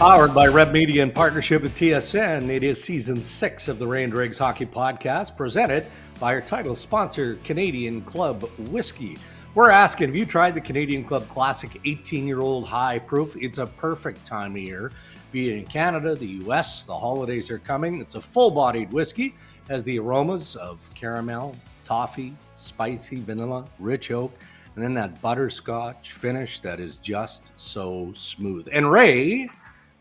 Powered by Red Media in partnership with TSN, it is season 6 of the Ray and Dregs Hockey Podcast, presented by our title sponsor, Canadian Club Whiskey. We're asking, have you tried the Canadian Club Classic 18-year-old high proof? It's a perfect time of year. Be it in Canada, the US, the holidays are coming. It's a full-bodied whiskey, has the aromas of caramel, toffee, spicy vanilla, rich oak, and then that butterscotch finish that is just so smooth. And Ray,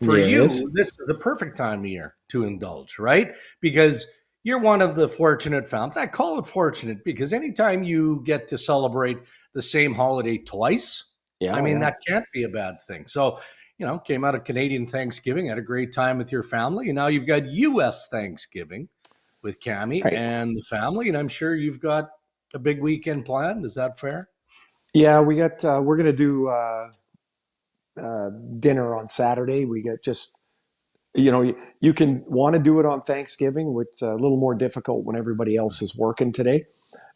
for you, this is the perfect time of year to indulge, right? Because you're one of the fortunate families. I call it fortunate because anytime you get to celebrate the same holiday twice, that can't be a bad thing. So, came out of Canadian Thanksgiving, had a great time with your family, and now you've got U.S. Thanksgiving with Cammie and the family, and I'm sure you've got a big weekend planned. Is that fair? Yeah, we're going to do dinner on Saturday. We got you can want to do it on Thanksgiving, which is a little more difficult when everybody else is working today.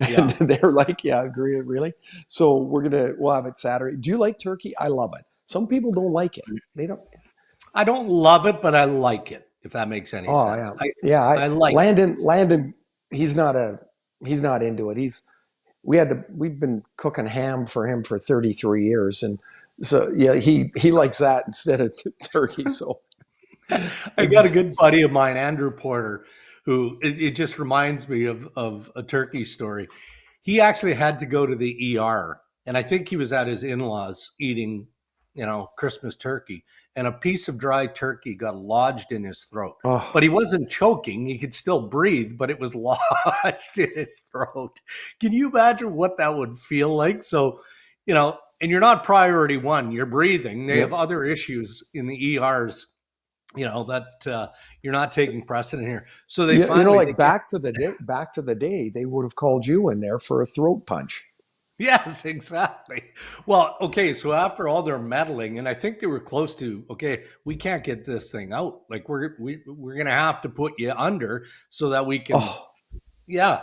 And they're like, yeah, agree, really. So we'll have it Saturday. Do you like turkey? I love it. Some people don't like it. They don't. I don't love it, but I like it, if that makes any sense. I like Landon, he's not into it. We've been cooking ham for him for 33 years. And so, yeah, he likes that instead of turkey. So I got a good buddy of mine, Andrew Porter, who it just reminds me of a turkey story. He actually had to go to the ER, and I think he was at his in-laws eating, Christmas turkey, and a piece of dry turkey got lodged in his throat. Oh. But he wasn't choking. He could still breathe, but it was lodged in his throat. Can you imagine what that would feel like? So, and you're not priority one. You're breathing. They have other issues in the ERs, that you're not taking precedent here. So they finally, back to the day, they would have called you in there for a throat punch. Yes, exactly. Well, okay, so after all their meddling, and I think they were close to, okay, we can't get this thing out. Like we're gonna have to put you under so that we can. Oh. Yeah,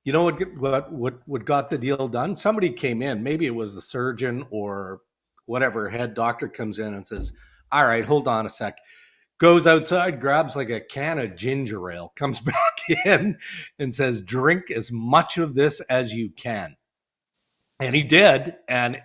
you know what got the deal done? Somebody came in, maybe it was the surgeon or whatever head doctor comes in and says, "All right, hold on a sec." Goes outside, grabs like a can of ginger ale, comes back in, and says, "Drink as much of this as you can." And he did, and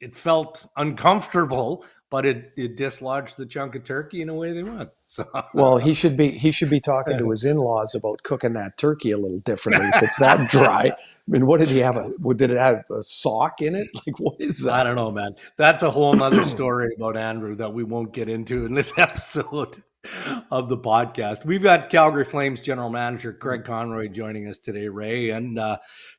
it felt uncomfortable, but it dislodged the chunk of turkey in a way they went. So, well, he should be talking to his in-laws about cooking that turkey a little differently if it's that dry. I mean, what did he have? Did it have a sock in it? Like, what is that? I don't know, man. That's a whole nother story about Andrew that we won't get into in this episode of the podcast. We've got Calgary Flames General Manager Craig Conroy joining us today, Ray. And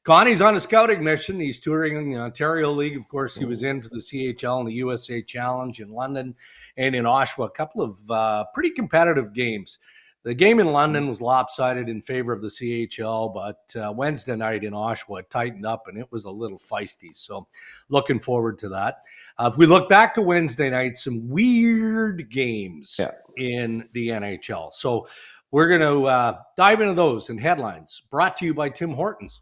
Connie's on a scouting mission. He's touring in the Ontario League. Of course, he was in for the CHL and the USA Challenge in London and in Oshawa. A couple of pretty competitive games. The game in London was lopsided in favor of the CHL, but Wednesday night in Oshawa tightened up, and it was a little feisty. So looking forward to that. If we look back to Wednesday night, some weird games in the NHL. So we're going to dive into those and headlines brought to you by Tim Hortons.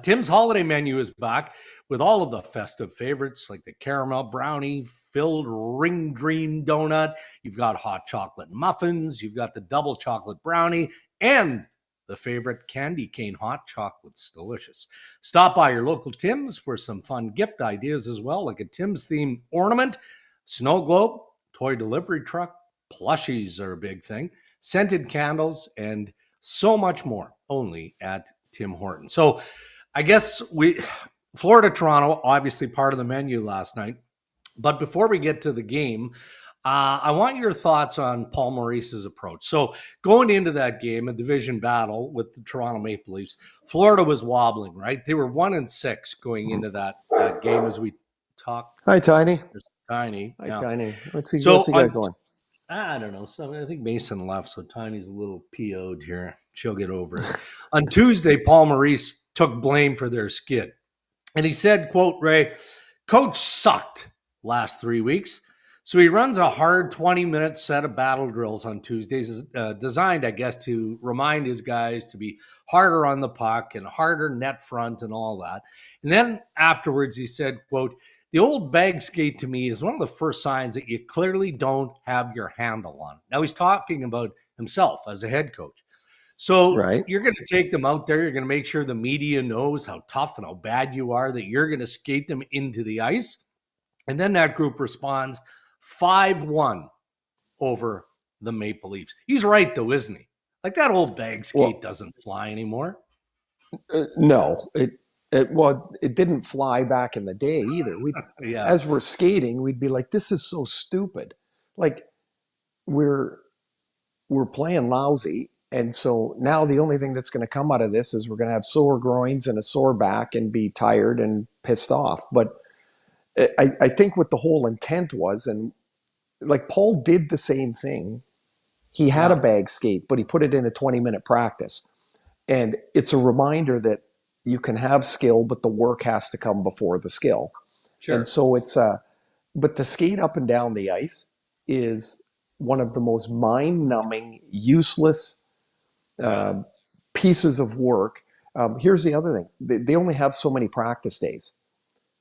Tim's holiday menu is back with all of the festive favorites like the caramel brownie, filled ring green donut. You've got hot chocolate muffins. You've got the double chocolate brownie and the favorite candy cane hot chocolates. Delicious. Stop by your local Tim's for some fun gift ideas as well, like a Tim's themed ornament, snow globe, toy delivery truck, plushies are a big thing, scented candles, and so much more only at Tim Hortons. So I guess Florida, Toronto, obviously part of the menu last night. But before we get to the game, I want your thoughts on Paul Maurice's approach. So going into that game, a division battle with the Toronto Maple Leafs, Florida was wobbling, right? They were 1-6 going into that game as we talk. Hi, Tiny. There's Tiny. Hi, Tiny. What's he So got going? I don't know. So I think Mason left, so Tiny's a little PO'd here. She'll get over it. On Tuesday, Paul Maurice took blame for their skid. And he said, quote, Ray, "Coach sucked last 3 weeks. So he runs a hard 20-minute set of battle drills on Tuesdays, designed, I guess, to remind his guys to be harder on the puck and harder net front and all that." And then afterwards, he said, quote, the old bag skate to me is one of the first signs that you clearly don't have your handle on it. Now he's talking about himself as a head coach. So Right. you're going to take them out there. You're going to make sure the media knows how tough and how bad you are, that you're going to skate them into the ice. And then that group responds 5-1 over the Maple Leafs. He's right, though, isn't he? Like that old bag skate doesn't fly anymore. No, it didn't fly back in the day either. As we're skating, we'd be like, "This is so stupid." Like we're playing lousy, and so now the only thing that's going to come out of this is we're going to have sore groins and a sore back and be tired and pissed off. But I think what the whole intent was, and like Paul did the same thing. He had a bag skate, but he put it in a 20-minute practice. And it's a reminder that you can have skill, but the work has to come before the skill. Sure. And so but to skate up and down the ice is one of the most mind-numbing, useless pieces of work. Here's the other thing. They only have so many practice days.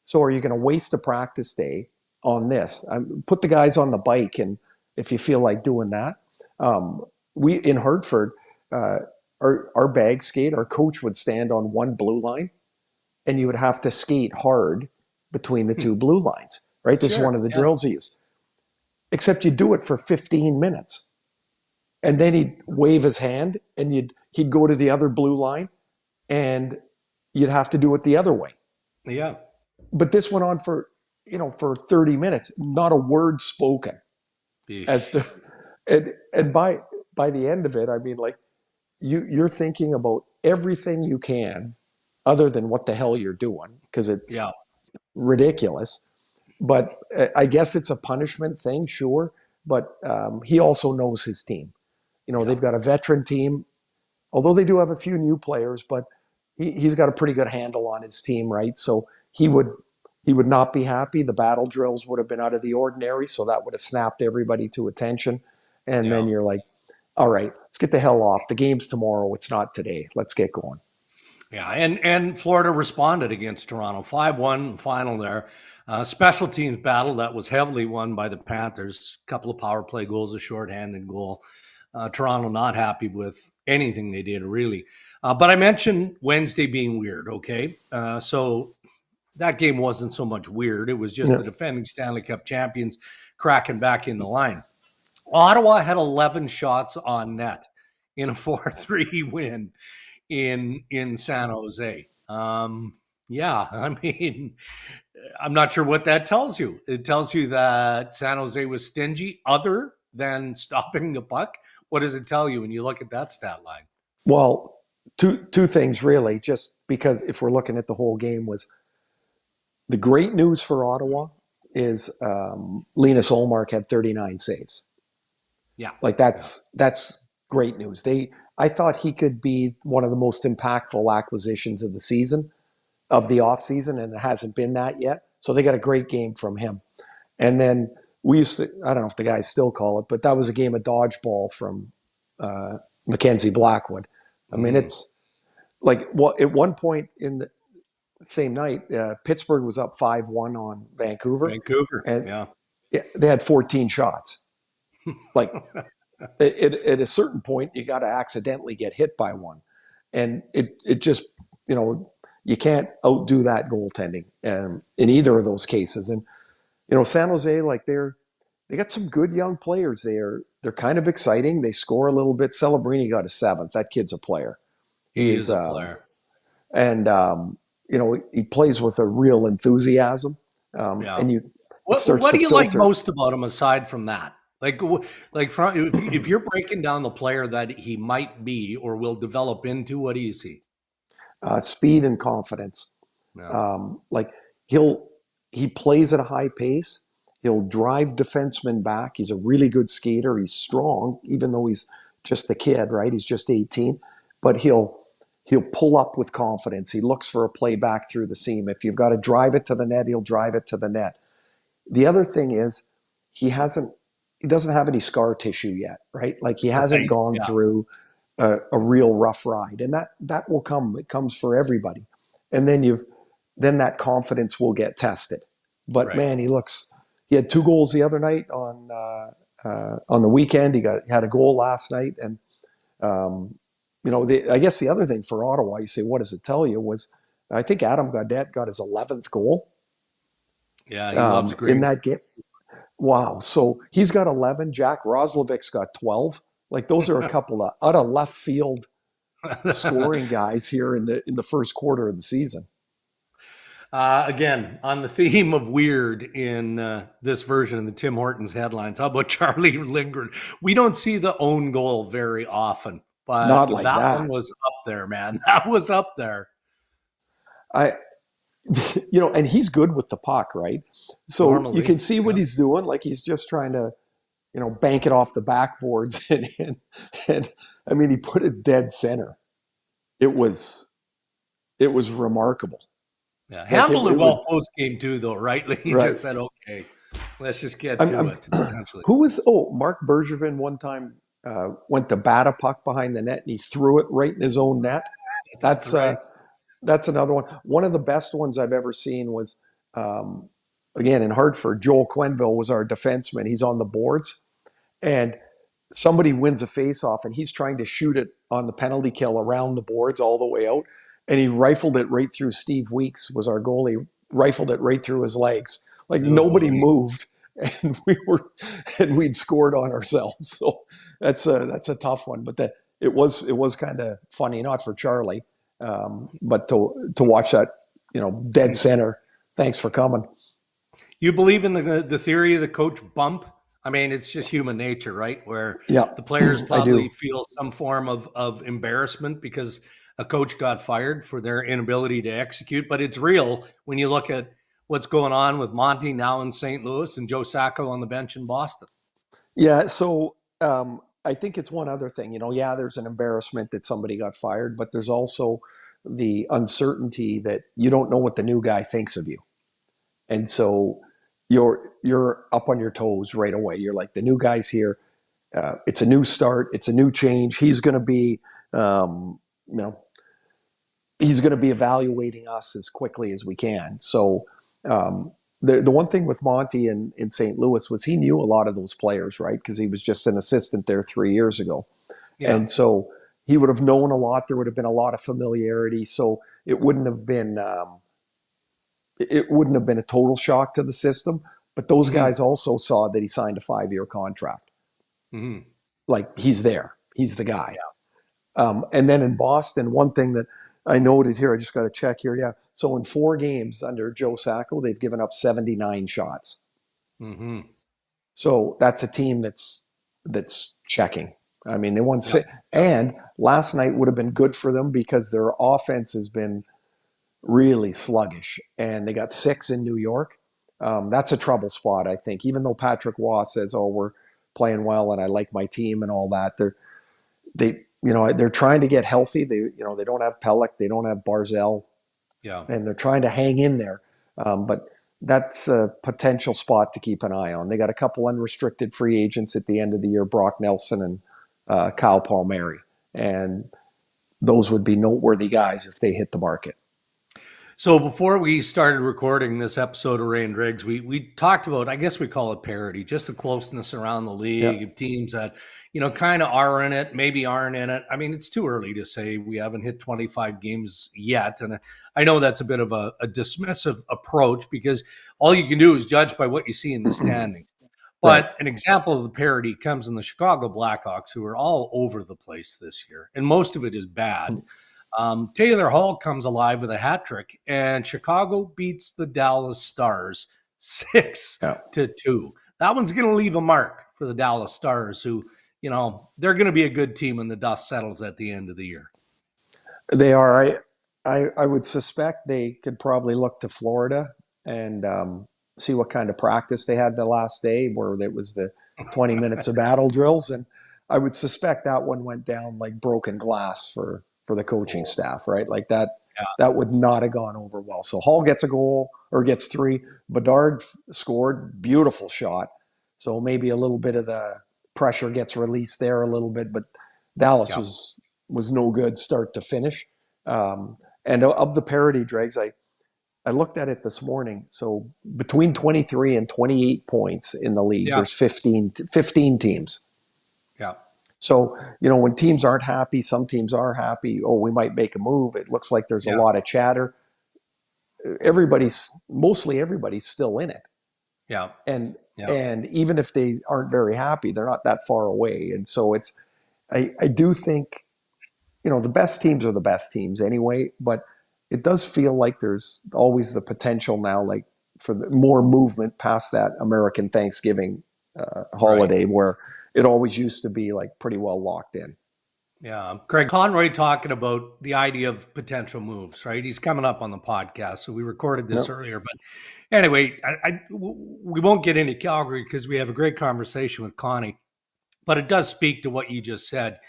So are you going to waste a practice day on this? Put the guys on the bike, and if you feel like doing that. We in Hartford, our bag skate, our coach would stand on one blue line, and you would have to skate hard between the two blue lines, right? This is one of the drills he used. Except you do it for 15 minutes. And then he'd wave his hand, and he'd go to the other blue line, and you'd have to do it the other way. Yeah. But this went on for 30 minutes, not a word spoken. And by the end of it, I mean, like, you're thinking about everything you can other than what the hell you're doing, because it's ridiculous. But I guess it's a punishment thing, sure. But he also knows his team. They've got a veteran team, although they do have a few new players, but he's got a pretty good handle on his team, right? So he would not be happy. The battle drills would have been out of the ordinary, so that would have snapped everybody to attention. And then you're like, all right, let's get the hell off. The game's tomorrow. It's not today. Let's get going. Yeah, and Florida responded against Toronto. 5-1 final there. Special teams battle that was heavily won by the Panthers. A couple of power play goals, a shorthanded goal. Toronto not happy with anything they did, really. But I mentioned Wednesday being weird, okay? So that game wasn't so much weird. It was just the defending Stanley Cup champions cracking back in the line. Ottawa had 11 shots on net in a 4-3 win in San Jose. I mean, I'm not sure what that tells you. It tells you that San Jose was stingy other than stopping the puck. What does it tell you when you look at that stat line? Well, two things really, just because if we're looking at the whole game, was the great news for Ottawa is Linus Ullmark had 39 saves. Yeah. Like that's great news. I thought he could be one of the most impactful acquisitions of the season, of the offseason, and it hasn't been that yet. So they got a great game from him. And then we used to, I don't know if the guys still call it, but that was a game of dodgeball from Mackenzie Blackwood. I mean, it's like, well, at one point in the same night, Pittsburgh was up 5-1 on Vancouver. And they had 14 shots. Like, at a certain point, you got to accidentally get hit by one. And it just, you can't outdo that goaltending in either of those cases. And, San Jose, like they got some good young players there. They're kind of exciting. They score a little bit. Celebrini got a 7th. That kid's a player. He is a player. And, he plays with a real enthusiasm. And what do you like most about him aside from that? If you're breaking down the player that he might be or will develop into, what do you see? Speed and confidence. Yeah. He plays at a high pace. He'll drive defensemen back. He's a really good skater. He's strong, even though he's just a kid, right? He's just 18, but he'll pull up with confidence. He looks for a play back through the seam. If you've got to drive it to the net, he'll drive it to the net. The other thing is he doesn't have any scar tissue yet, right? Like he hasn't gone through a real rough ride, and that will come. It comes for everybody, and then that confidence will get tested. But Right. man, he had 2 goals the other night on the weekend. He had a goal last night. And, I guess the other thing for Ottawa, you say, what does it tell you, was I think Adam Gaudette got his 11th goal Yeah, he loves in green. that game. Wow. So he's got 11. Jack Roslovic's got 12. Like those are a couple of out of left field scoring guys here in the first quarter of the season. Again, on the theme of weird in this version of the Tim Hortons headlines, how about Charlie Lindgren? We don't see the own goal very often, but Not like that one that. was up there, man. That was up there. I and he's good with the puck, right? So you Normally, can see what yeah. he's doing. Like he's just trying to, bank it off the backboards, and I mean, he put it dead center. It was remarkable. Yeah, Like handled it it well was post game too, though, right? Like he right. just said, "Okay, let's just get I'm, to I'm it." Essentially, who was Mark Bergevin one time went to bat a puck behind the net and he threw it right in his own net. that's That's right. that's another one. One of the best ones I've ever seen was um, again in Hartford. Joel Quenville was our defenseman. He's on the boards, and somebody wins a face-off, and he's trying to shoot it on the penalty kill around the boards all the way out, and he rifled it right through. Steve Weeks was our goalie. Rifled it right through his legs. Like Oh nobody boy. moved, and we'd scored on ourselves. So that's a tough one. But it was kind of funny, not for Charlie, but to watch that, dead center. Thanks for coming. You believe in the theory of the coach bump? I mean, it's just human nature, right? Where Yeah, the players I probably do. feel some form of embarrassment because a coach got fired for their inability to execute. But it's real when you look at what's going on with Monty now in St. Louis and Joe Sacco on the bench in Boston. Yeah, so I think it's one other thing. Yeah, there's an embarrassment that somebody got fired, but there's also the uncertainty that you don't know what the new guy thinks of you, and so you're up on your toes right away. You're like, the new guy's here. It's a new start. It's a new change. Um, you know, he's going to be evaluating us as quickly as we can. So um, the one thing with Monty in St. Louis was he knew a lot of those players, right? Because he was just an assistant there 3 years ago, Yeah. and so he would have known a lot. There would have been a lot of familiarity. So it wouldn't have been a total shock to the system. But those Mm-hmm. guys also saw that he signed a 5-year contract. Mm-hmm. Like he's there, he's the guy. And then in Boston, one thing that I noted here, I just got to check here. Yeah. So in 4 games under Joe Sacco, they've given up 79 shots. Mm-hmm. So that's a team that's checking. I mean, they won Yeah. six, and last night would have been good for them because their offense has been really sluggish, and they got 6 in New York. That's a trouble spot, I think. Even though Patrick Waugh says, "Oh, we're playing well, and I like my team and all that," they're trying to get healthy. They don't have Pelech, they don't have Barzell, Yeah. and they're trying to hang in there. But that's a potential spot to keep an eye on. They got a couple unrestricted free agents at the end of the year: Brock Nelson and Kyle Palmieri, and those would be noteworthy guys if they hit the market. So before we started recording this episode of Ray and Dregs, we talked about, I guess we call it parity, just the closeness around the Yeah, league of teams that, kind of are in it, maybe aren't in it. I mean, it's too early to say. We haven't hit 25 games yet. And I know that's a bit of a dismissive approach because all you can do is judge by what you see in the standings. right. But an example of the parity comes in the Chicago Blackhawks, who are all over the place this year. And most of it is bad. Taylor Hall comes alive with a hat trick, and Chicago beats the Dallas Stars 6-2. That one's going to leave a mark for the Dallas Stars, who, they're going to be a good team when the dust settles at the end of the year. They are. I would suspect they could probably look to Florida and see what kind of practice they had the last day, where it was the 20 minutes of battle drills, and I would suspect that one went down like broken glass for the coaching staff, right? Like that Yeah. that would not have gone over well. So Hall gets a goal or gets 3. Bedard scored, beautiful shot. So maybe a little bit of the pressure gets released there a little bit, but Dallas Yeah. was no good start to finish. And of the parity dregs, I looked at it this morning. So between 23 and 28 points in the league, Yeah. there's 15 teams. Yeah. So, when teams aren't happy, some teams are happy. Oh, we might make a move. It looks like there's a Yeah. lot of chatter. Mostly everybody's still in it. Yeah. And Yeah. and even if they aren't very happy, they're not that far away. And so I do think, the best teams are the best teams anyway, but it does feel like there's always the potential now, like for more movement past that American Thanksgiving Right. holiday where it always used to be like pretty well locked in. Yeah. Craig Conroy talking about the idea of potential moves, right? He's coming up on the podcast. So we recorded this Yep. earlier. But anyway, we won't get into Calgary because we have a great conversation with Connie. But it does speak to what you just said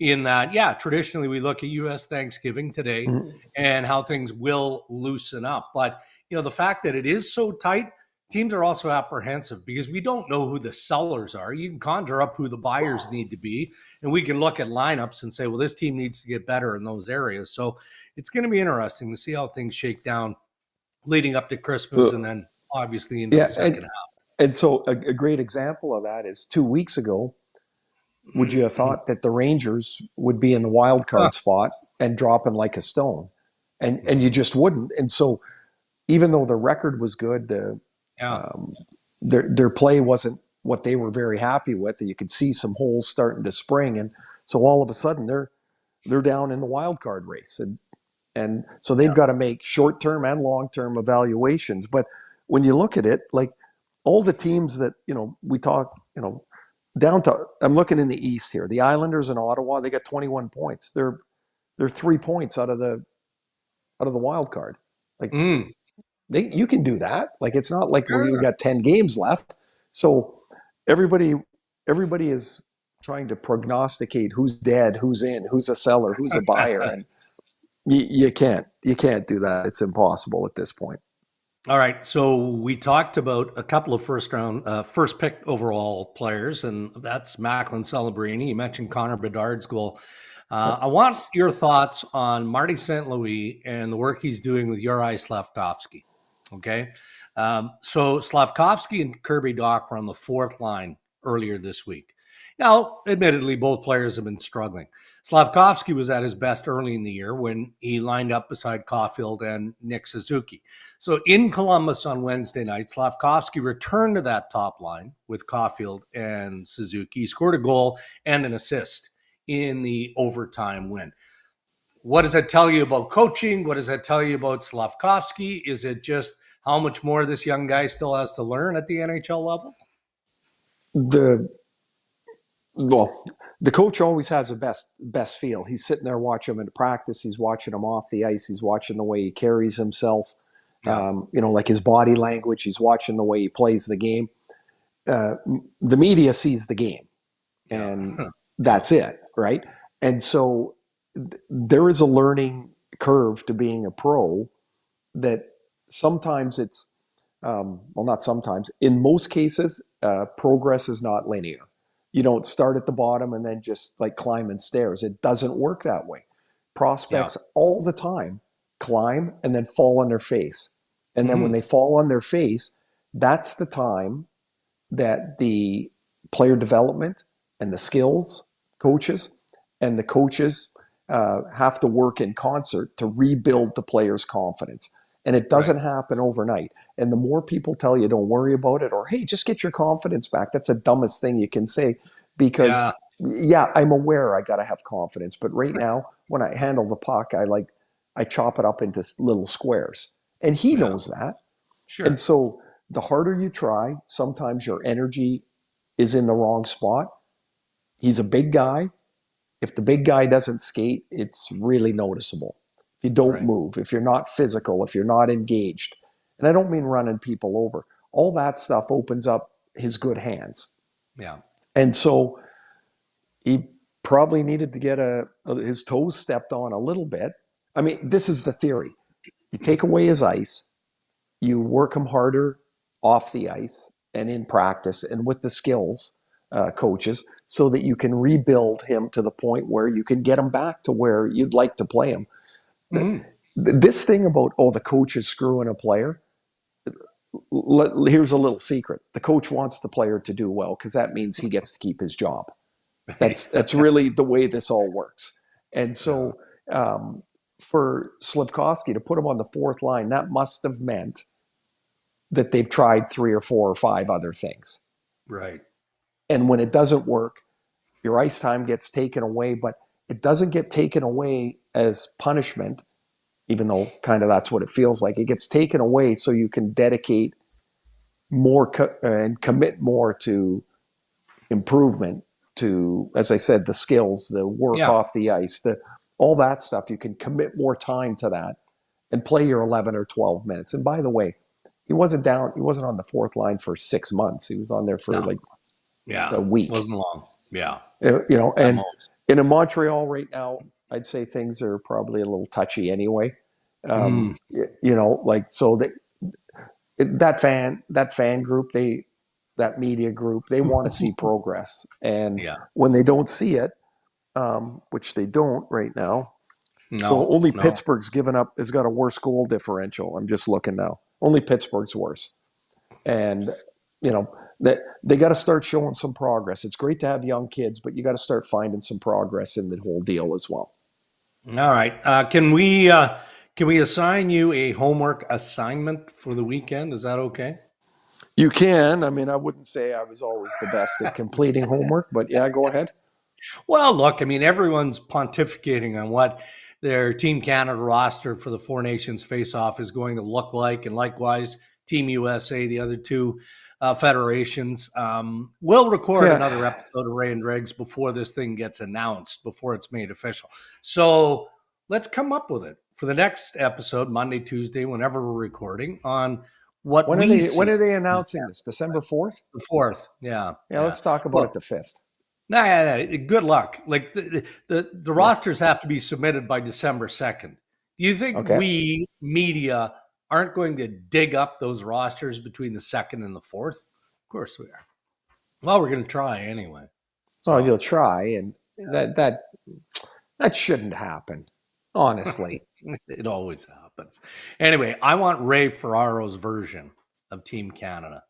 in that, yeah, traditionally we look at U.S. Thanksgiving today Mhm. and how things will loosen up. But, the fact that it is so tight, teams are also apprehensive because we don't know who the sellers are. You can conjure up who the buyers need to be, and we can look at lineups and say, well, this team needs to get better in those areas. So it's going to be interesting to see how things shake down leading up to Christmas and then obviously into the Yeah, second half. and so a great example of that is 2 weeks ago. Would you have thought that the Rangers would be in the wild Huh. card spot and dropping like a stone? And you Mhm. just wouldn't. And so even though the record was good, Yeah. their play wasn't what they were very happy with. And you could see some holes starting to spring, and so all of a sudden they're down in the wild card race, and so they've Yeah. got to make short term and long term evaluations. But when you look at it, like all the teams that we talk, down to, I'm looking in the East here. The Islanders in Ottawa, they got 21 points. They're 3 points out of the wild card. Like Mm. you can do that. Like it's not like we Sure. got 10 games left. So everybody everybody is trying to prognosticate who's dead, who's in, who's a seller, who's a buyer, and you can't do that. It's impossible at this point. All right. So we talked about a couple of first pick overall players, and that's Macklin Celebrini. You mentioned Connor Bedard's goal. I want your thoughts on Marty St. Louis and the work he's doing with Juraj Slavkovsky. Okay. So Slavkovsky and Kirby Doc were on the fourth line earlier this week. Now, admittedly, both players have been struggling. Slavkovsky was at his best early in the year when he lined up beside Caulfield and Nick Suzuki. So in Columbus on Wednesday night, Slavkovsky returned to that top line with Caulfield and Suzuki. He scored a goal and an assist in the overtime win. What does that tell you about coaching? What does that tell you about Slavkovsky? Is it just how much more this young guy still has to learn at the NHL level? The well, the coach always has the best feel. He's sitting there watching him in practice. He's watching him off the ice. He's watching the way he carries himself. Yeah. Like his body language. He's watching the way he plays the game. The media sees the game, and Yeah. that's it, right? And so there is a learning curve to being a pro that sometimes it's not sometimes. In most cases, progress is not linear. You don't start at the bottom and then just like climbing stairs. It doesn't work that way. Yeah. Prospects all the time climb and then fall on their face. And then when Mhm. they fall on their face, that's the time that the player development and the skills coaches and the coaches have to work in concert to rebuild the player's confidence. And it Right. doesn't happen overnight. And the more people tell you don't worry about it, or hey, just get your confidence back, that's the dumbest thing you can say. Because Yeah. yeah, I'm aware I got to have confidence, but right now when I handle the puck, I chop it up into little squares, and he Yeah. knows that. And Sure. so the harder you try, sometimes your energy is in the wrong spot. He's a big guy. If the big guy doesn't skate, it's really noticeable. If you don't Right. move, if you're not physical, if you're not engaged, and I don't mean running people over, all that stuff opens up his good hands. Yeah. And so he probably needed to get his toes stepped on a little bit. I mean, this is the theory. You take away his ice, you work him harder off the ice and in practice and with the skills coaches so that you can rebuild him to the point where you can get him back to where you'd like to play him. Mhm. This thing about, the coach is screwing a player. Here's a little secret. The coach wants the player to do well because that means he gets to keep his job. That's really the way this all works. And so for Slafkovsky to put him on the fourth line, that must have meant that they've tried 3 or 4 or 5 other things. Right. And when it doesn't work, your ice time gets taken away, but it doesn't get taken away as punishment, even though kind of that's what it feels like. It gets taken away so you can dedicate more and commit more to improvement, to, as I said, the skills, the work off the ice, all that stuff. You can commit more time to that and play your 11 or 12 minutes. And by the way, he wasn't on the fourth line for 6 months. He was on there for a week. Wasn't long. Yeah. And in Montreal right now, I'd say things are probably a little touchy anyway. So that fan group, that media group, they want to see progress. And when they don't see it, which they don't right now, Pittsburgh's has got a worse goal differential. I'm just looking now. Only Pittsburgh's worse. And, they got to start showing some progress. It's great to have young kids, but you got to start finding some progress in the whole deal as well. All right. Can we assign you a homework assignment for the weekend? Is that okay? You can. I mean, I wouldn't say I was always the best at completing homework, but yeah, go ahead. Well, look, I mean, everyone's pontificating on what their Team Canada roster for the Four Nations face-off is going to look like, and likewise, Team USA, the other two federations. We'll record another episode of Ray and Dregs before this thing gets announced, before it's made official. So let's come up with it for the next episode, Monday, Tuesday, whenever we're recording, on what when are they announcing this? December 4th? The 4th, yeah. Let's talk about it the 5th. Nah, good luck. Like the rosters have to be submitted by December 2nd. Do you think we media aren't going to dig up those rosters between the 2nd and the 4th? Of course we are. Well, we're going to try anyway. So. Well, you'll try, and that shouldn't happen, honestly. It always happens. Anyway, I want Ray Ferraro's version of Team Canada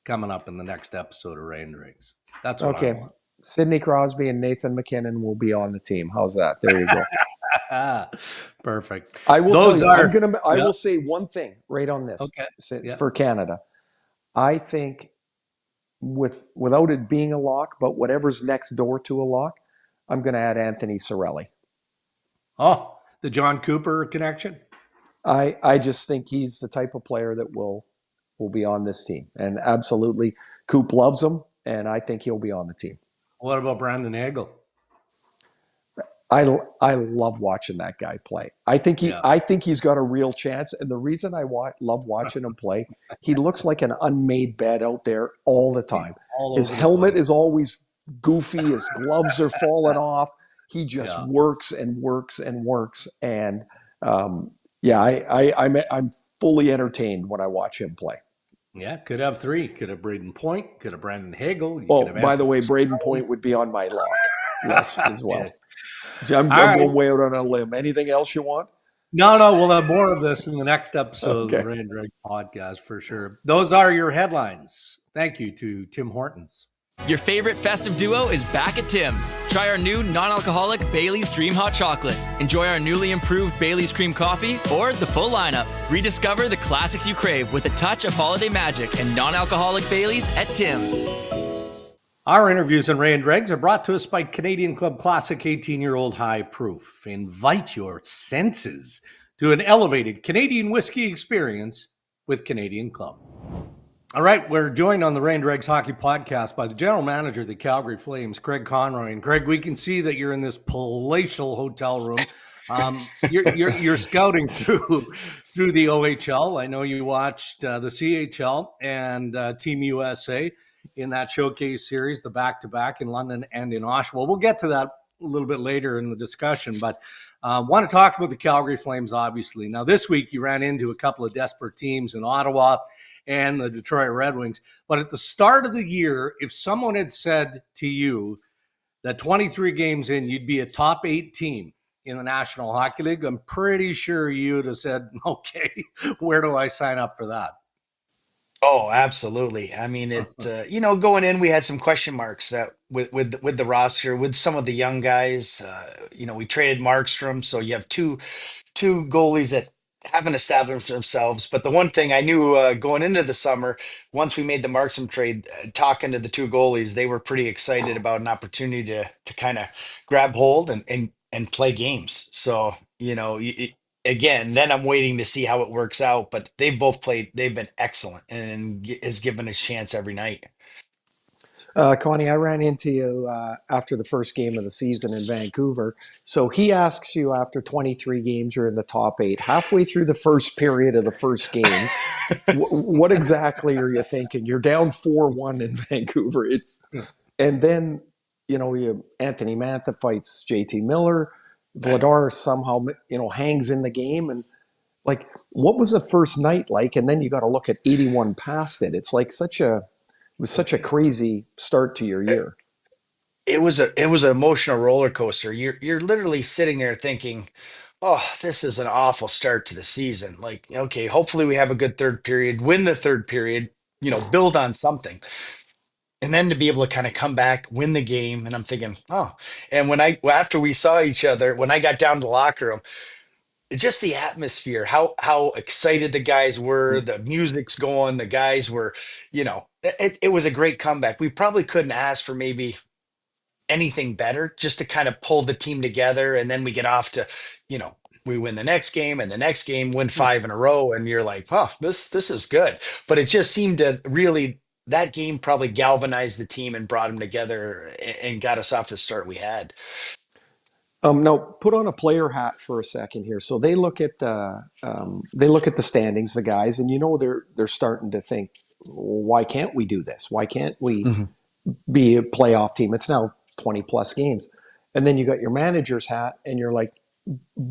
coming up in the next episode of Ray and Dregs. That's what I want. Sidney Crosby and Nathan McKinnon will be on the team. How's that? There you go. Perfect. I will tell you, I will say one thing right on this for Canada. I think without it being a lock, but whatever's next door to a lock, I'm going to add Anthony Cirelli. Oh, the John Cooper connection? I just think he's the type of player that will be on this team. And absolutely, Coop loves him, and I think he'll be on the team. What about Brandon Hagel? I love watching that guy play. I think he's got a real chance. And the reason I love watching him play, he looks like an unmade bed out there all the time. His helmet is always goofy. His gloves are falling off. He just works and works and works. And I'm fully entertained when I watch him play. Yeah, could have 3. Could have Braden Point. Could have Brandon Hagel. By the way, Braden Point would be on my lock list as well. I'm going way out on a limb. Anything else you want? No, we'll have more of this in the next episode of the Ray and Dreg podcast for sure. Those are your headlines. Thank you to Tim Hortons. Your favorite festive duo is back at Tim's. Try our new non-alcoholic Bailey's Dream Hot Chocolate. Enjoy our newly improved Bailey's Cream Coffee or the full lineup. Rediscover the classics you crave with a touch of holiday magic and non-alcoholic Bailey's at Tim's. Our interviews on Ray and Dregs are brought to us by Canadian Club Classic 18-year-old High Proof. Invite your senses to an elevated Canadian whiskey experience with Canadian Club. All right, we're joined on the Ray and Dregs Hockey Podcast by the general manager of the Calgary Flames, Craig Conroy. And Craig, we can see that you're in this palatial hotel room. You're scouting through the OHL. I know you watched the CHL and Team USA in that showcase series, the back-to-back in London and in Oshawa. We'll get to that a little bit later in the discussion, but want to talk about the Calgary Flames, obviously. Now, this week you ran into a couple of desperate teams in Ottawa and the Detroit Red Wings. But at the start of the year, if someone had said to you that 23 games in, you'd be a top 8 team in the National Hockey League, I'm pretty sure you'd have said, okay, where do I sign up for that? Oh, absolutely. I mean, going in, we had some question marks that with the roster, with some of the young guys. We traded Markstrom, so you have two goalies that haven't established themselves. But the one thing I knew going into the summer, once we made the Markstrom trade, talking to the two goalies, they were pretty excited about an opportunity to kind of grab hold and play games. So, again, then I'm waiting to see how it works out. But they've both played; they've been excellent, and has given us chance every night. Connie, I ran into you after the first game of the season in Vancouver. So he asks you after 23 games, you're in the top eight. Halfway through the first period of the first game, what exactly are you thinking? You're down 4-1 in Vancouver. And then Anthony Mantha fights JT Miller. Vladar somehow hangs in the game, and like, what was the first night like? And then you got to look at 81 past it. It's like it was such a crazy start to your year. It was an emotional roller coaster. You're literally sitting there thinking, "Oh, this is an awful start to the season." Like, okay, hopefully we have a good third period, win the third period, build on something. And then to be able to kind of come back, win the game, and I'm thinking, "Oh." And after we saw each other, when I got down to the locker room, just the atmosphere, how excited the guys were, the music's going, the guys were, it was a great comeback. We probably couldn't ask for maybe anything better, just to kind of pull the team together. And then we get off to, you know, we win the next game and the next game, win five in a row. And you're like, oh, this is good. But it just seemed to really, that game probably galvanized the team and brought them together and got us off the start we had. Now, put on a player hat for a second here. So they look at the standings, the guys, and they're starting to think, why can't we do this? Why can't we be a playoff team? It's now 20 plus games, and then you got your manager's hat, and you're like,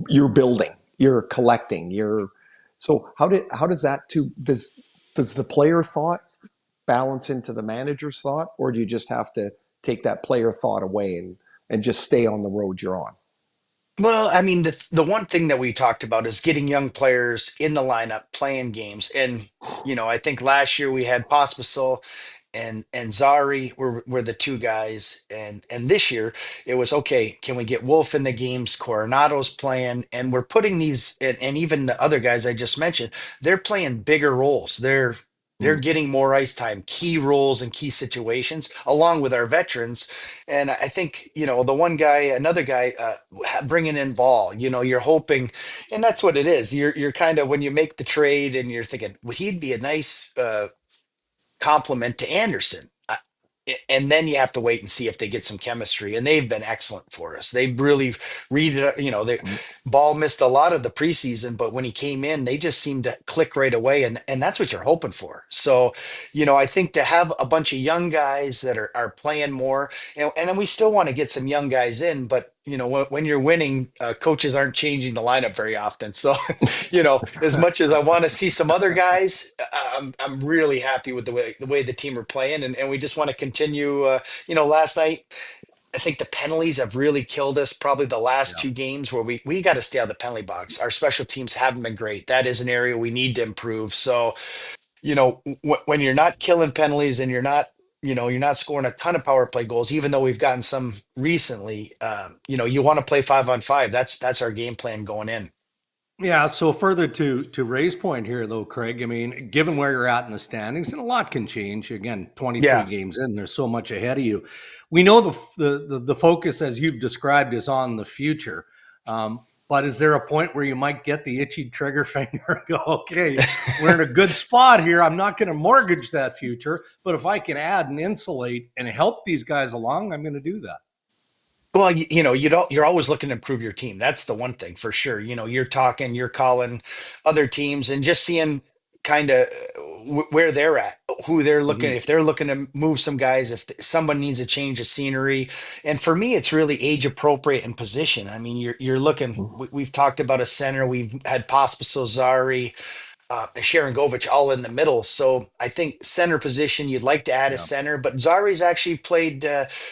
you're building, you're collecting, So how does does the player thought balance into the manager's thought, or do you just have to take that player thought away and just stay on the road you're on? Well, I mean, the one thing that we talked about is getting young players in the lineup playing games. And, I think last year we had Pospisil and Zari were the two guys. And this year it was okay, can we get Wolf in the games? Coronado's playing, and we're putting these and even the other guys I just mentioned, they're playing bigger roles. They're getting more ice time, key roles and key situations, along with our veterans. And I think, the one guy, another guy, bringing in ball, you're hoping, and that's what it is. You're kind of, when you make the trade and you're thinking, well, he'd be a nice compliment to Anderson. And then you have to wait and see if they get some chemistry. And they've been excellent for us. They really read it. Ball missed a lot of the preseason, but when he came in, they just seemed to click right away. And that's what you're hoping for. So, I think to have a bunch of young guys that are playing more, and then we still want to get some young guys in, but when you're winning, coaches aren't changing the lineup very often. So, as much as I want to see some other guys, I'm really happy with the way the team are playing, and we just want to continue. Last night, I think the penalties have really killed us. Probably the last two games where we got to stay out of the penalty box. Our special teams haven't been great. That is an area we need to improve. So, when you're not killing penalties and you're not scoring a ton of power play goals, even though we've gotten some recently. You want to play 5-on-5. That's our game plan going in. Yeah. So further to Ray's point here, though, Craig, I mean, given where you're at in the standings, and a lot can change. Again, 23 games in, there's so much ahead of you. We know the focus, as you've described, is on the future. But is there a point where you might get the itchy trigger finger and go, okay, we're in a good spot here. I'm not going to mortgage that future, but if I can add and insulate and help these guys along, I'm going to do that. Well, you're always looking to improve your team. That's the one thing for sure. You're calling other teams and just seeing kind of where they're at, who they're looking, if they're looking to move some guys, if someone needs a change of scenery. And for me, it's really age appropriate and position. I mean, you're looking, we've talked about a center. We've had Pospisil, Zari. Sharon Govich all in the middle. So I think center position, you'd like to add a Yeah. center, but Zari's actually played,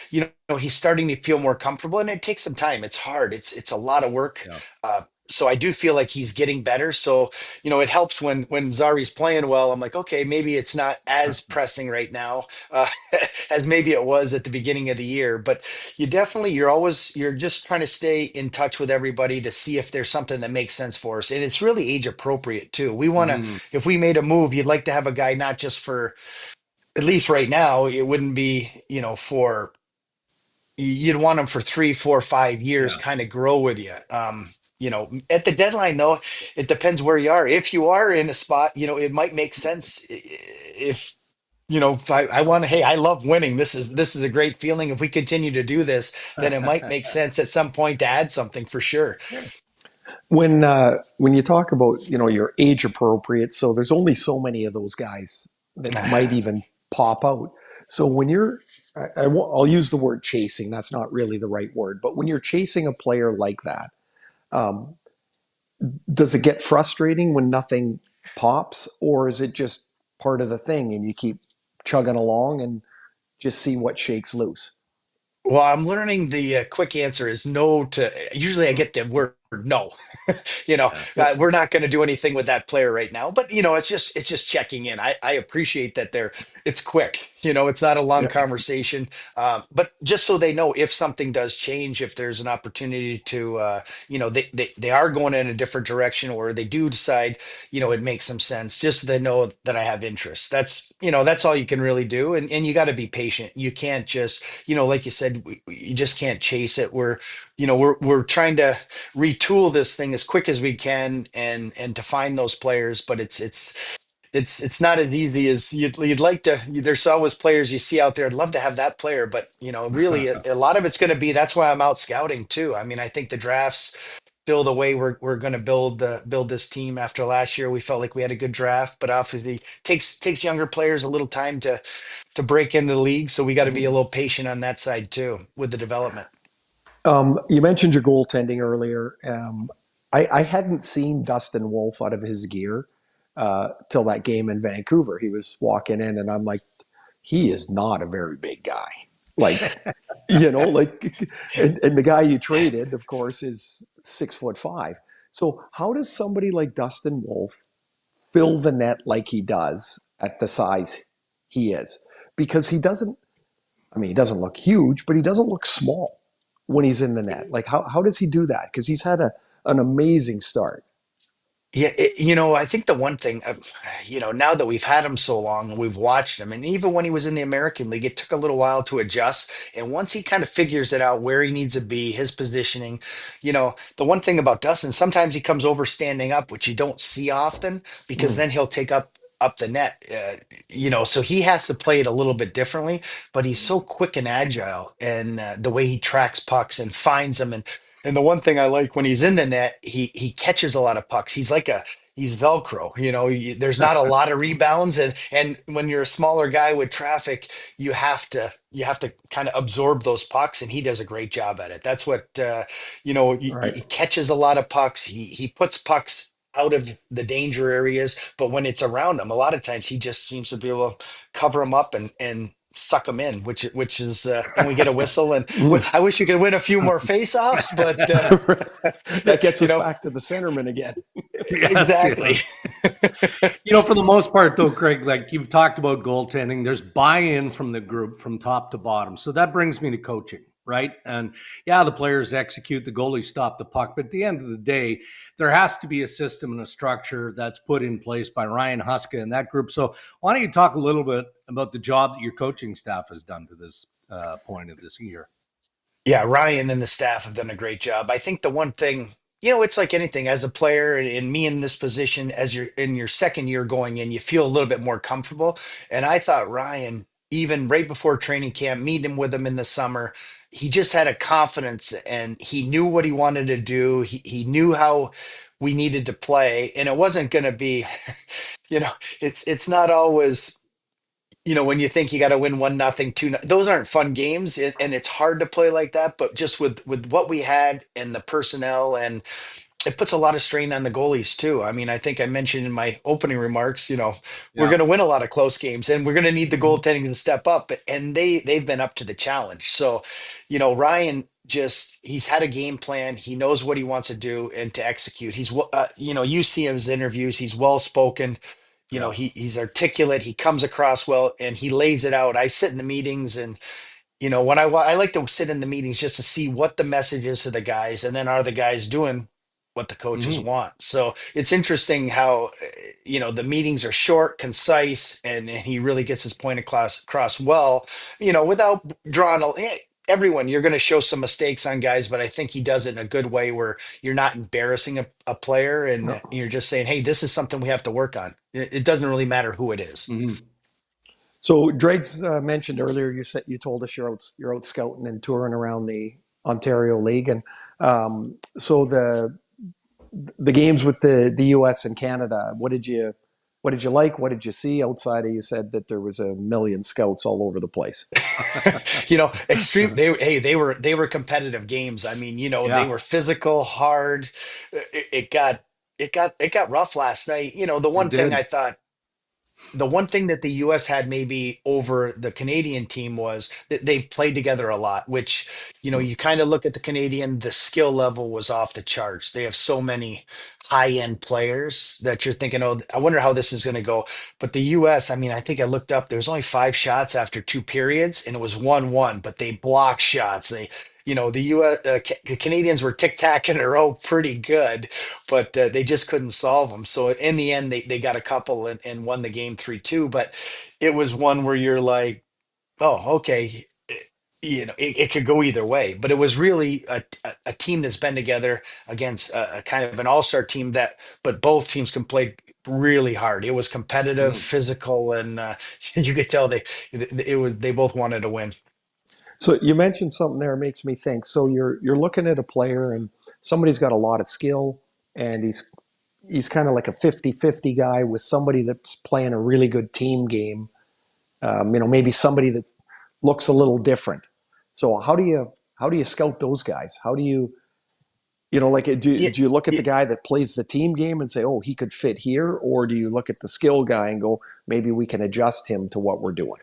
he's starting to feel more comfortable, and it takes some time. It's hard. It's a lot of work. Yeah. So I do feel like he's getting better. So, it helps when Zari's playing well. I'm like, okay, maybe it's not as pressing right now as maybe it was at the beginning of the year. But you're just trying to stay in touch with everybody to see if there's something that makes sense for us. And it's really age appropriate too. We want to, Mhm. if we made a move, you'd like to have a guy not just for, at least right now, it wouldn't be, you'd want him for 3, 4, 5 years, Yeah. kind of grow with you. At the deadline though, it depends where you are. If you are in a spot, it might make sense if if I want to, hey, I love winning. This is a great feeling. If we continue to do this, then it might make sense at some point to add something for sure. When you talk about your age appropriate, so there's only so many of those guys that might even pop out. So when I'll use the word chasing. That's not really the right word, but when you're chasing a player like that, um, does it get frustrating when nothing pops, or is it just part of the thing and you keep chugging along and just see what shakes loose? Well, I'm learning the quick answer is no to, usually I get the word no. Yeah. We're not going to do anything with that player right now, but it's just checking in. I appreciate that it's quick, it's not a long Yeah. conversation. But just so they know if something does change, if there's an opportunity to, they are going in a different direction, or they do decide, it makes some sense, just so they know that I have interest. That's all you can really do. And you got to be patient. You can't just, like you said, you just can't chase it. We're trying to retool this thing as quick as we can, and to find those players, but it's not as easy as you'd like to. There's always players you see out there. I'd love to have that player, but really a lot of it's going to be, that's why I'm out scouting too. I mean, I think the drafts still the way we're going to build this team. After last year, we felt like we had a good draft, but obviously takes younger players a little time to break into the league, so we got to be a little patient on that side too with the development. You mentioned your goaltending earlier. I hadn't seen Dustin Wolf out of his gear till that game in Vancouver. He was walking in, and I'm like, he is not a very big guy. Like, and the guy you traded, of course, is 6'5". So how does somebody like Dustin Wolf fill the net like he does at the size he is? Because he doesn't. I mean, he doesn't look huge, but he doesn't look small when he's in the net. Like, how does he do that? Because he's had an amazing start. Yeah, I think the one thing, now that we've had him so long and we've watched him, and even when he was in the American League, it took a little while to adjust. And once he kind of figures it out where he needs to be, his positioning, the one thing about Dustin, sometimes he comes over standing up, which you don't see often, because Mm, then he'll take up the net, so he has to play it a little bit differently, but he's so quick and agile, and the way he tracks pucks and finds them. And the one thing I like, when he's in the net, he catches a lot of pucks. He's Velcro. There's not a lot of rebounds, and when you're a smaller guy with traffic, you have to kind of absorb those pucks, and he does a great job at it. That's what right. he catches a lot of pucks. He puts pucks out of the danger areas, but when it's around him, a lot of times he just seems to be able to cover them up and suck them in, which is and we get a whistle, and Mm. I wish you could win a few more face-offs, but That gets you us know back to the centerman again. Yes, exactly. yes. For the most part, though, Craig, like you've talked about goaltending, there's buy-in from the group from top to bottom. So that brings me to coaching, right? And yeah, the players execute, the goalies stop the puck. But at the end of the day, there has to be a system and a structure that's put in place by Ryan Huska and that group. So why don't you talk a little bit about the job that your coaching staff has done to this point of this year? Yeah, Ryan and the staff have done a great job. I think the one thing, it's like anything as a player, and me in this position, as you're in your second year going in, you feel a little bit more comfortable. And I thought Ryan, even right before training camp, meeting with him in the summer, he just had a confidence, and he knew what he wanted to do. He knew how we needed to play, and it wasn't going to be, you know, it's not always, when you think you got to win 1-0, those aren't fun games, and it's hard to play like that. But just with what we had and the personnel, and it puts a lot of strain on the goalies too. I mean, I think I mentioned in my opening remarks, we're Yeah. going to win a lot of close games, and we're going to need the Mhm. goaltending to step up, and they've been up to the challenge. So, Ryan just he's had a game plan. He knows what he wants to do and to execute. You see his interviews. He's well spoken. Yeah. He's articulate. He comes across well, and he lays it out. I sit in the meetings, and when I like to sit in the meetings just to see what the message is to the guys, and then are the guys doing what the coaches Mhm. want. So it's interesting how the meetings are short, concise, and he really gets his point across well, without drawing everyone. You're going to show some mistakes on guys, but I think he does it in a good way where you're not embarrassing a player, and No. you're just saying, hey, this is something we have to work on. It doesn't really matter who it is. Mhm. So Dregs mentioned earlier, you told us you're out scouting and touring around the Ontario League, and so the games with the U.S. and Canada. What did you like? What did you see outside of? You said that there was a million scouts all over the place. Extreme. They were competitive games. I mean, they Yeah, were physical, hard. It got rough last night. it did. The one thing that the US had maybe over the Canadian team was that they played together a lot, which, you kind of look at the Canadian, the skill level was off the charts. They have so many high-end players that you're thinking, oh, I wonder how this is going to go. But the US, I mean, I think I looked up, there was only 5 shots after 2 periods, and it was 1-1, but they blocked shots. The the Canadians were tic-tac in a row pretty good, but they just couldn't solve them. So in the end, they got a couple and won the game 3-2. But it was one where you're like, oh, okay. It could go either way, but it was really a team that's been together against a kind of an all-star team but both teams can play really hard. It was competitive, Mhm. physical, and you could tell they both wanted to win. So you mentioned something there makes me think. So you're looking at a player and somebody's got a lot of skill and he's kind of like a 50-50 guy with somebody that's playing a really good team game. Maybe somebody that looks a little different. So how do you scout those guys? How do you like do Yeah, do you look at the guy that plays the team game and say, oh, he could fit here, or do you look at the skill guy and go, maybe we can adjust him to what we're doing?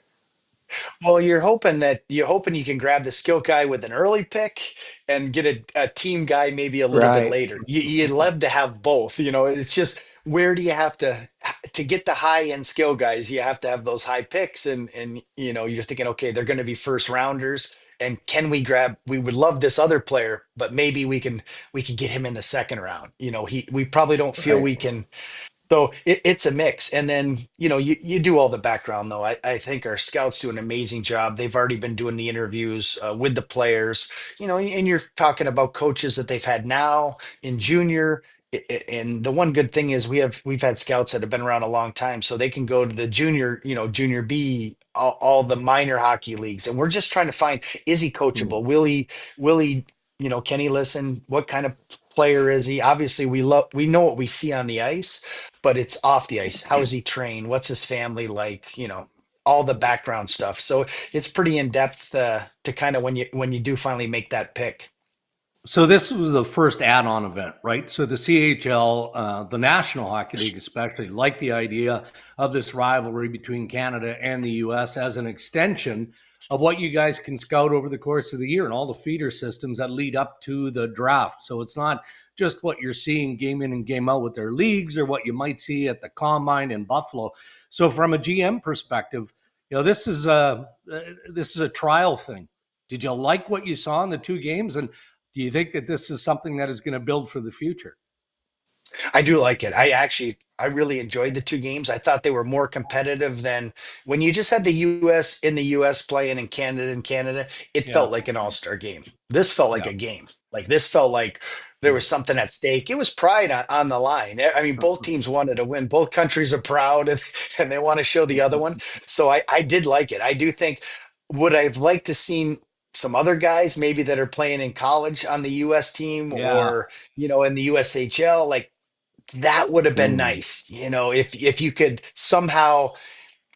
well, you're hoping you can grab the skill guy with an early pick and get a team guy maybe a little bit Right. later. You'd love to have both. It's just where do you have to get the high end skill guys? You have to have those high picks, and you're thinking, okay, they're going to be first rounders. And can we grab? We would love this other player, but maybe we can get him in the second round. We probably don't feel Right. we can. So it's a mix. And then, you do all the background, though. I think our scouts do an amazing job. They've already been doing the interviews with the players, and you're talking about coaches that they've had now in junior. And the one good thing is we've had scouts that have been around a long time, so they can go to the junior, junior B, all the minor hockey leagues. And we're just trying to find, is he Mhm. coachable? Will he, can he listen? What kind of player is he? Obviously, we know what we see on the ice, but it's off the ice. How is he trained? What's his family like? All the background stuff. So it's pretty in depth to kind of when you do finally make that pick. So this was the first add-on event, right? So the CHL, the National Hockey League especially, liked the idea of this rivalry between Canada and the US as an extension of what you guys can scout over the course of the year and all the feeder systems that lead up to the draft. So it's not just what you're seeing game in and game out with their leagues or what you might see at the combine in Buffalo. So from a GM perspective, this is a trial thing. Did you like what you saw in the two games? And do you think that this is something that is going to build for the future? I do like it. I really enjoyed the two games. I thought they were more competitive than when you just had the US in the US playing and Canada in Canada. It Yeah, felt like an all-star game. This felt like yeah. a game. Like this felt like there was something at stake. It was pride on the line. I mean, both teams wanted to win. Both countries are proud and they want to show the other one. So I did like it. I do think would I've liked to seen some other guys maybe that are playing in college on the US team Yeah. or in the USHL, like that would have been Mm. nice, if you could somehow,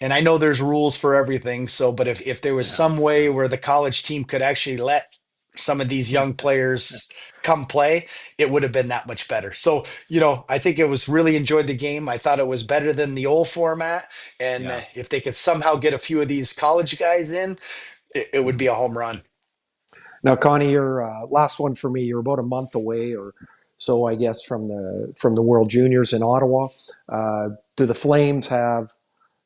and I know there's rules for everything, so but if there was Yeah. some way where the college team could actually let some of these young players come play, it would have been that much better. So, I think it was really enjoyed the game. I thought it was better than the old format. And Yeah. if they could somehow get a few of these college guys in, it would be a home run. Now, Connie, your last one for me. You're about a month away, or so, I guess, from the World Juniors in Ottawa. Do the Flames have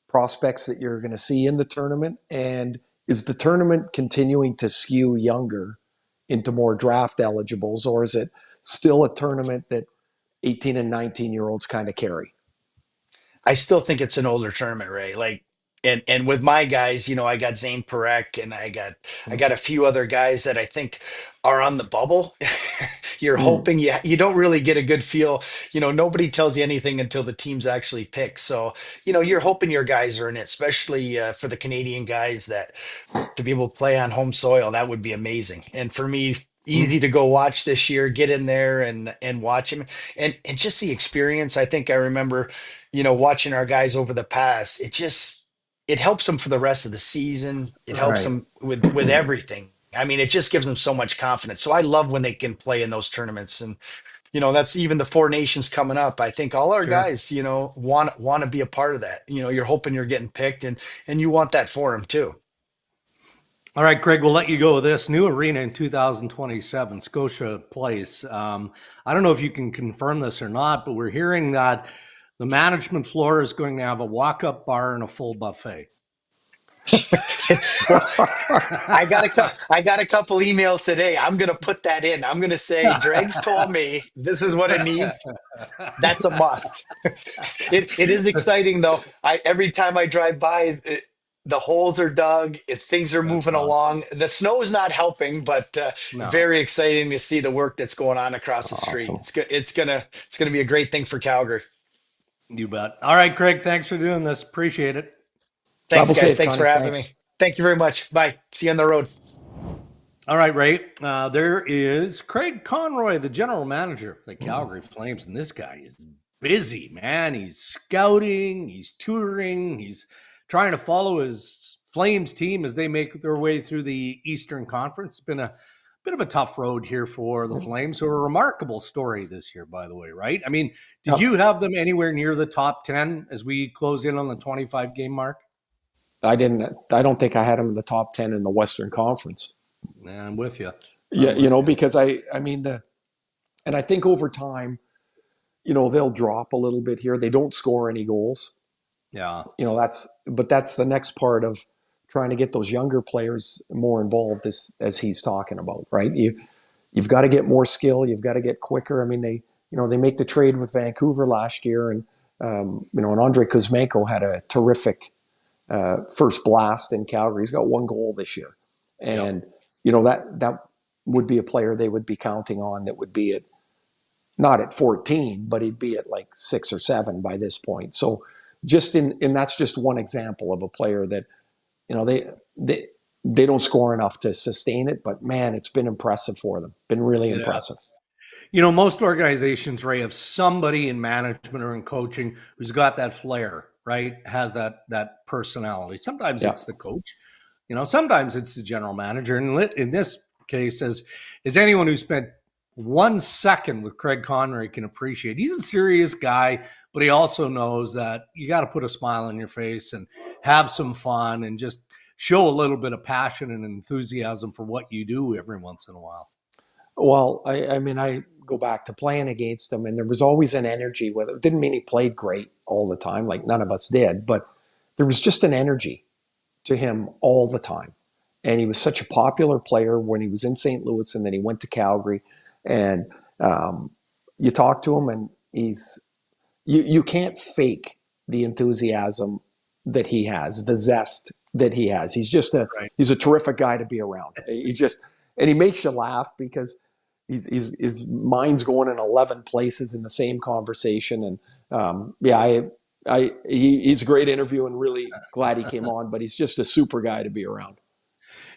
prospects that you're going to see in the tournament? And is the tournament continuing to skew younger into more draft eligibles, or is it still a tournament that 18 and 19-year-olds kind of carry? I still think it's an older tournament, Ray. Like, and with my guys, I got Zane Perek, and I got a few other guys that I think are on the bubble. You're Mm. hoping you don't really get a good feel. Nobody tells you anything until the teams actually pick. So, you're hoping your guys are in it, especially for the Canadian guys, that to be able to play on home soil, that would be amazing. And for me, Mm. easy to go watch this year, get in there and watch him, and just the experience. I think I remember, watching our guys over the past. It helps them for the rest of the season. It helps Right. them with everything. I mean, it just gives them so much confidence. So I love when they can play in those tournaments. And that's even the Four Nations coming up. I think all our Sure. guys, want to be a part of that. You're hoping you're getting picked, and you want that for them too. All right, Craig, we'll let you go with this. New arena in 2027, Scotia Place. I don't know if you can confirm this or not, but we're hearing that the management floor is going to have a walk-up bar and a full buffet. Well, I got a couple emails today. I'm gonna put that in. I'm gonna say Dregs told me this is what it needs. That's a must. It is exciting though. Every time I drive by, the holes are dug. Things are That's moving awesome. along. The snow is not helping, but No, very exciting to see the work that's going on across the street. Awesome. It's gonna be a great thing for Calgary. you bet. All right, Craig, thanks for doing this. Appreciate it. Thanks, Travel guys. safe, Thanks for Connie. having Thanks. me. Thank you very much. Bye. See you on the road. All right, Ray. There is Craig Conroy, the general manager of the Calgary Flames, and this guy is busy, man. He's scouting, he's touring, he's trying to follow his Flames team as they make their way through the Eastern Conference. It's been a bit of a tough road here for the Flames, who are a remarkable story this year, by the way, right? I mean, did Yep. you have them anywhere near the top 10 as we close in on the 25 game mark? I didn't. I don't think I had him in the top 10 in the Western Conference. Yeah, I'm with you. Yeah, because I mean and I think over time, they'll drop a little bit here. They don't score any goals. Yeah. That's the next part of trying to get those younger players more involved, as he's talking about, right? You've got to get more skill. You've got to get quicker. I mean, they make the trade with Vancouver last year, and and Andrei Kuzmenko had a terrific first blast in Calgary. He's got one goal this year, and that would be a player they would be counting on. That would be not at 14, but he'd be at like 6 or 7 by this point. So and that's just one example of a player that they don't score enough to sustain it, but man, it's been impressive for them. Been really impressive. Most organizations, Ray, have somebody in management or in coaching who's got that flair, right? Has that personality. Sometimes it's the coach, sometimes it's the general manager. And in this case, as anyone who spent 1 second with Craig Conroy can appreciate, he's a serious guy, but he also knows that you got to put a smile on your face and have some fun and just show a little bit of passion and enthusiasm for what you do every once in a while. Well, I mean, I go back to playing against him, and there was always an energy with it. It didn't mean he played great all the time, like none of us did, but there was just an energy to him all the time. And he was such a popular player when he was in St. Louis, and then he went to Calgary. And you talk to him, and you can't fake the enthusiasm that he has, the zest that he has. He's just he's a terrific guy to be around. And he makes you laugh because his mind's going in 11 places in the same conversation. And he's a great interview, and really glad he came on, but he's just a super guy to be around.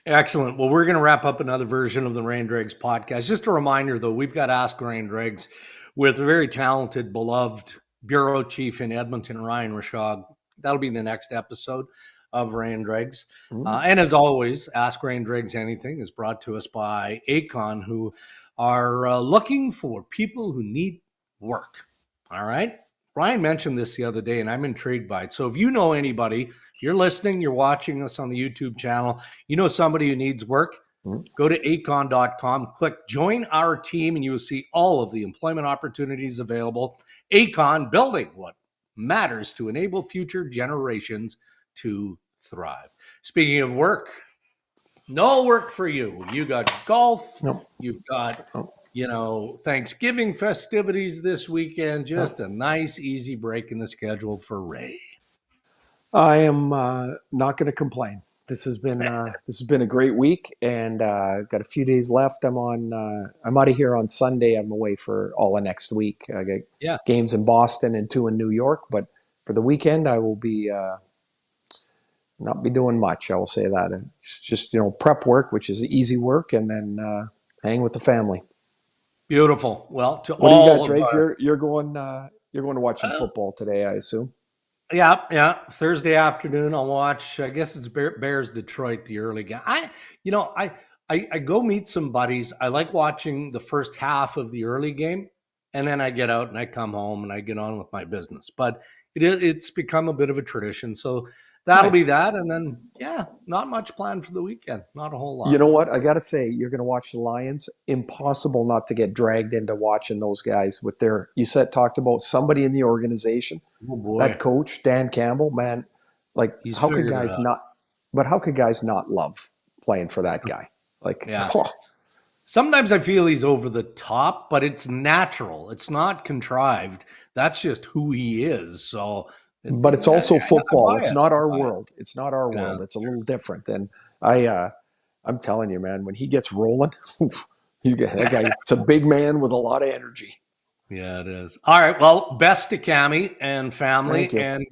Excellent. Well, we're going to wrap up another version of the Ray and Dregs podcast. Just a reminder, though, we've got Ask Ray and Dregs with a very talented, beloved bureau chief in Edmonton, Ryan Rashog. That'll be the next episode. of Ray and Dregs. Mm. And as always, Ask Ray and Dregs Anything is brought to us by Acon, who are looking for people who need work. All right. Brian mentioned this the other day, and I'm intrigued by it. So if you know anybody, you're listening, you're watching us on the YouTube channel, you know somebody who needs work, go to acon.com, click join our team, and you will see all of the employment opportunities available. Acon, building what matters to enable future generations to thrive. Speaking of work, no work for you. You got golf. No. You've got, Thanksgiving festivities this weekend. Just a nice, easy break in the schedule for Ray. I am not going to complain. This has been a great week, and got a few days left. I'm out of here on Sunday. I'm away for all of next week. I got games in Boston and 2 in New York, but for the weekend, I will be not be doing much. I will say that. It's just prep work, which is easy work, and then hang with the family. Beautiful. Well, what do you got, Dregs? You're going to watch some football today, I assume. Yeah. Thursday afternoon, I'll watch. I guess it's Bears Detroit, the early game. I go meet some buddies. I like watching the first half of the early game, and then I get out and I come home and I get on with my business. But it's become a bit of a tradition. So that'll be that. And then, not much planned for the weekend. Not a whole lot. You know what? I got to say, you're going to watch the Lions. Impossible not to get dragged into watching those guys with talked about somebody in the organization. Oh boy. That coach, Dan Campbell, man, like how could guys not love playing for that guy? Like, Sometimes I feel he's over the top, but it's natural. It's not contrived. That's just who he is. So, but it's also football. It's not our world. It's not our world. It's a little different. And I'm telling you, man, when he gets rolling, that guy. It's a big man with a lot of energy. Yeah, it is. All right. Well, best to Cammie and family, and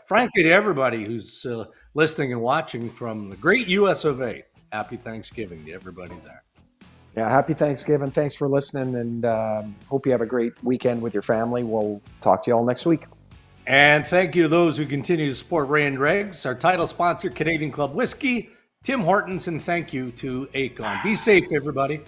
frankly to everybody who's listening and watching from the great US of A. Happy Thanksgiving to everybody there. Yeah, happy Thanksgiving. Thanks for listening, and hope you have a great weekend with your family. We'll talk to you all next week. And thank you to those who continue to support Ray and Dregs, our title sponsor, Canadian Club Whiskey, Tim Hortons, and thank you to Acon. Be safe, everybody.